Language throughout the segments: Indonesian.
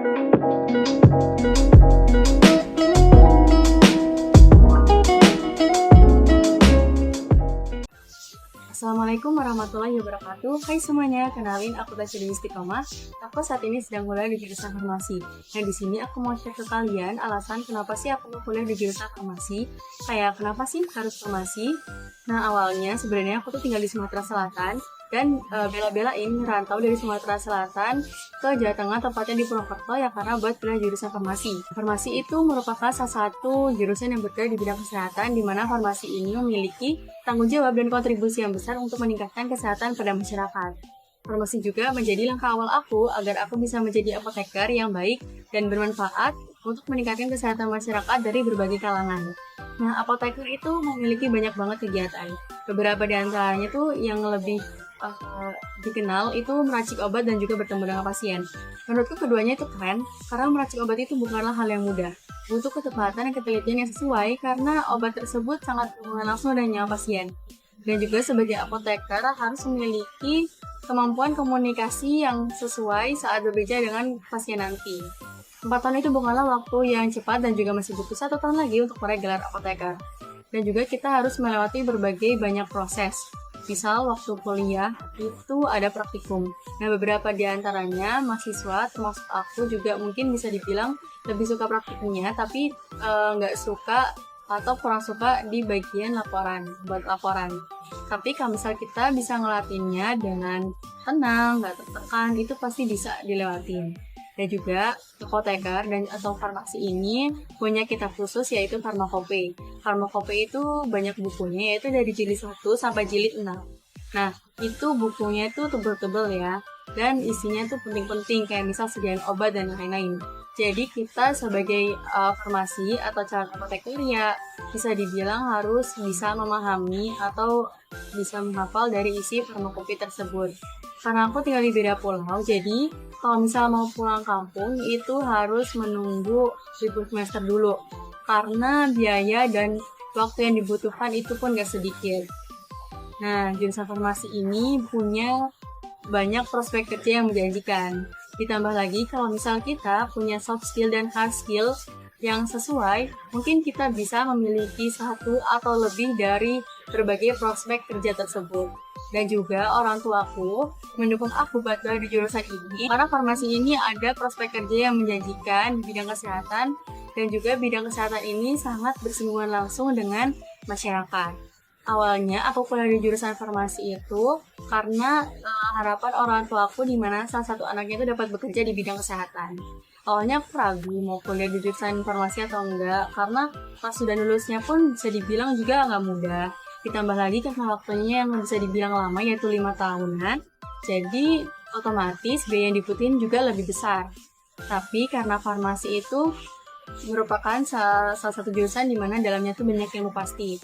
Assalamualaikum warahmatullahi wabarakatuh. Hai semuanya, kenalin aku Tasya Dewi Istiqomah. Aku saat ini sedang kuliah di jurusan farmasi. Nah, di sini aku mau share ke kalian alasan kenapa sih aku mau kuliah di jurusan farmasi. Kayak kenapa sih harus farmasi? Nah, awalnya sebenarnya aku tuh tinggal di Sumatera Selatan dan bela-belain merantau dari Sumatera Selatan ke Jawa Tengah, tepatnya di Purwokerto ya, karena buat kuliah jurusan farmasi. Farmasi itu merupakan salah satu jurusan yang bergerak di bidang kesehatan, di mana farmasi ini memiliki tanggung jawab dan kontribusi yang besar untuk meningkatkan kesehatan pada masyarakat. Farmasi juga menjadi langkah awal aku agar aku bisa menjadi apoteker yang baik dan bermanfaat untuk meningkatkan kesehatan masyarakat dari berbagai kalangan. Nah, apoteker itu memiliki banyak banget kegiatan. Beberapa di antaranya tuh yang lebih dikenal itu meracik obat dan juga bertemu dengan pasien. Menurutku keduanya itu keren, karena meracik obat itu bukanlah hal yang mudah. Butuh ketepatan dan ketelitian yang sesuai karena obat tersebut sangat berhubungan langsung dengan nyawa pasien. Dan juga sebagai apoteker harus memiliki kemampuan komunikasi yang sesuai saat berbicara dengan pasien nanti. 4 tahun itu bukanlah waktu yang cepat dan juga masih butuh 1 tahun lagi untuk meraih gelar apoteker. Dan juga kita harus melewati berbagai banyak proses. Misal waktu kuliah itu ada praktikum. Nah, beberapa di antaranya mahasiswa termasuk aku juga mungkin bisa dibilang lebih suka praktikumnya, tapi nggak suka atau kurang suka di bagian buat laporan. Tapi kalau misal kita bisa ngelatinnya dengan tenang, nggak tertekan, itu pasti bisa dilewatin. Dan juga apoteker dan atau farmasi ini punya kitab khusus yaitu Farmakope. Farmakope itu banyak bukunya, yaitu dari jilid 1 sampai jilid 6. Nah, itu bukunya itu tebel-tebel ya, dan isinya tuh penting-penting kayak misal sediaan obat dan lain-lain. Jadi kita sebagai farmasi atau calon apoteker ya bisa dibilang harus bisa memahami atau bisa menghafal dari isi farmakope tersebut. Karena aku tinggal di beda pulau, jadi kalau misal mau pulang kampung itu harus menunggu libur semester dulu. Karena biaya dan waktu yang dibutuhkan itu pun gak sedikit. Nah, jurusan farmasi ini punya banyak prospek kerja yang menjanjikan. Ditambah lagi kalau misal kita punya soft skill dan hard skill yang sesuai, mungkin kita bisa memiliki satu atau lebih dari berbagai prospek kerja tersebut. Dan juga orang tuaku mendukung aku buat di jurusan ini karena farmasi ini ada prospek kerja yang menjanjikan di bidang kesehatan, dan juga bidang kesehatan ini sangat bersinggungan langsung dengan masyarakat. Awalnya aku kuliah di jurusan farmasi itu karena harapan orang tuaku di mana salah satu anaknya itu dapat bekerja di bidang kesehatan. Awalnya aku ragu mau kuliah di jurusan farmasi atau enggak, karena pas sudah lulusnya pun bisa dibilang juga nggak mudah. Ditambah lagi karena waktunya yang bisa dibilang lama yaitu 5 tahunan, jadi otomatis biaya yang dibutuhin juga lebih besar. Tapi karena farmasi itu merupakan salah satu jurusan di mana dalamnya tuh banyak ilmu pasti.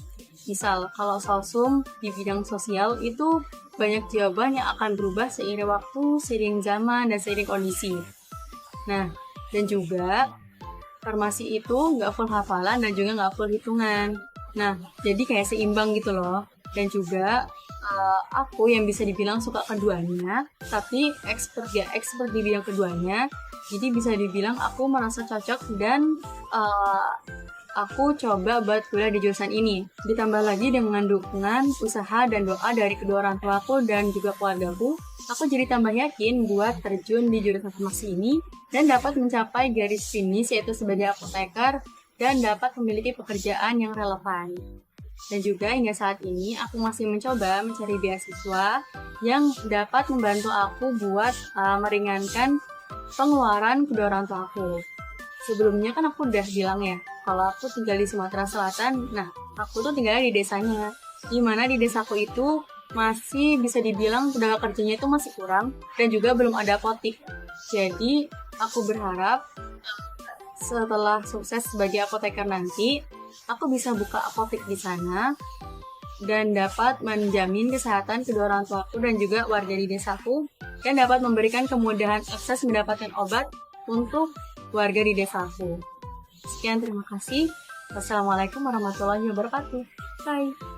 Misal kalau sosum di bidang sosial itu banyak jawaban yang akan berubah seiring waktu, seiring zaman, dan seiring kondisi. Nah, dan juga farmasi itu nggak full hafalan dan juga nggak full hitungan. Nah, jadi kayak seimbang gitu loh. Dan juga aku yang bisa dibilang suka keduanya, tapi expert di bidang keduanya. Jadi bisa dibilang aku merasa cocok dan aku coba buat kuliah di jurusan ini. Ditambah lagi dengan dukungan, usaha, dan doa dari kedua orang tuaku dan juga keluargaku, aku jadi tambah yakin buat terjun di jurusan farmasi ini dan dapat mencapai garis finish yaitu sebagai apoteker dan dapat memiliki pekerjaan yang relevan. Dan juga hingga saat ini aku masih mencoba mencari beasiswa yang dapat membantu aku buat meringankan pengeluaran kedua orang tua aku. Sebelumnya kan aku udah bilang ya, kalau aku tinggal di Sumatera Selatan, nah aku tuh tinggalnya di desanya. Dimana di desaku itu masih bisa dibilang tenaga kerjanya itu masih kurang dan juga belum ada apotik. Jadi aku berharap setelah sukses sebagai apoteker nanti, aku bisa buka apotek di sana dan dapat menjamin kesehatan kedua orang tuaku dan juga warga di desaku, dan dapat memberikan kemudahan akses mendapatkan obat untuk warga di desaku. Sekian, terima kasih. Wassalamualaikum warahmatullahi wabarakatuh. Bye.